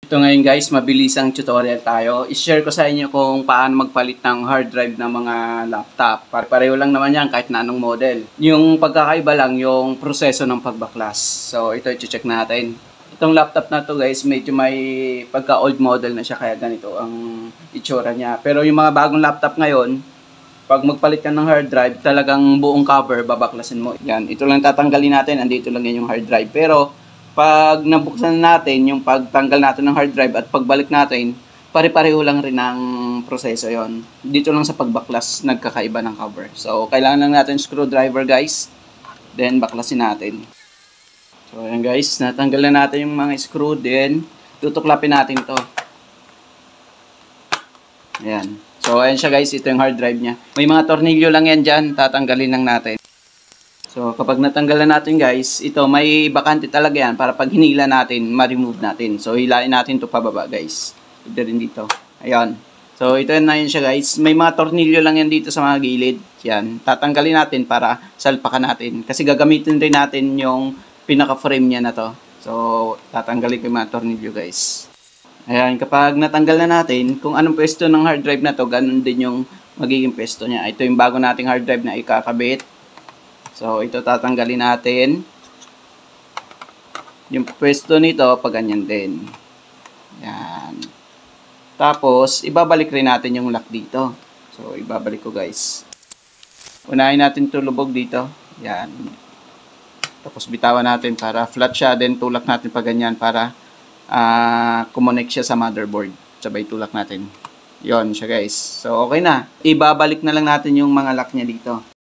Ito ngayon guys, mabilisang tutorial tayo. I-share ko sa inyo kung paano magpalit ng hard drive ng mga laptop. Pareho lang naman yan kahit na anong model. Yung pagkakaiba lang yung proseso ng pagbaklas. So ito i-check natin. Itong laptop na to guys, medyo may pagka old model na siya kaya ganito ang itsura niya. Pero yung mga bagong laptop ngayon, pag magpalit ka ng hard drive, talagang buong cover babaklasin mo. Yan, ito lang tatanggalin natin. Andito lang yan yung hard drive. Pero pag nabuksan natin, yung pagtanggal natin ng hard drive at pagbalik natin, pare-pareho lang rin ang proseso yon. Dito lang sa pagbaklas, nagkakaiba ng cover. So, kailangan lang natin screwdriver guys. Then, baklasin natin. So, ayan guys, natanggal na natin yung mga screw. Then, tutuklapin natin to. Ayan. So, ayan siya guys, ito yung hard drive niya. May mga tornilyo lang yan dyan, tatanggalin lang natin. So, kapag natanggal na natin guys, ito may bakante talaga yan para pag hinila natin, ma-remove natin. So, hilain natin ito pababa guys. Ito rin dito. Ayan. So, ito na yun siya guys. May mga tornilyo lang yan dito sa mga gilid. Yan. Tatanggalin natin para salpakan natin. Kasi gagamitin rin natin yung pinaka-frame niya na to. So, tatanggalin ko yung mga tornilyo guys. Ayan. Kapag natanggal na natin, kung anong pwesto ng hard drive na to, ganun din yung magiging pwesto niya. Ito yung bago nating hard drive na ikakabit. So, ito tatanggalin natin. Yung pwesto nito, pag ganyan din. Yan. Tapos, ibabalik rin natin yung lock dito. So, ibabalik ko guys. Unahin natin ito lubog dito. Yan. Tapos, bitawan natin para flat siya. Then, tulak natin pag ganyan para kumonect siya sa motherboard. Sabay tulak natin. Yon siya guys. So, okay na. Ibabalik na lang natin yung mga lock niya dito.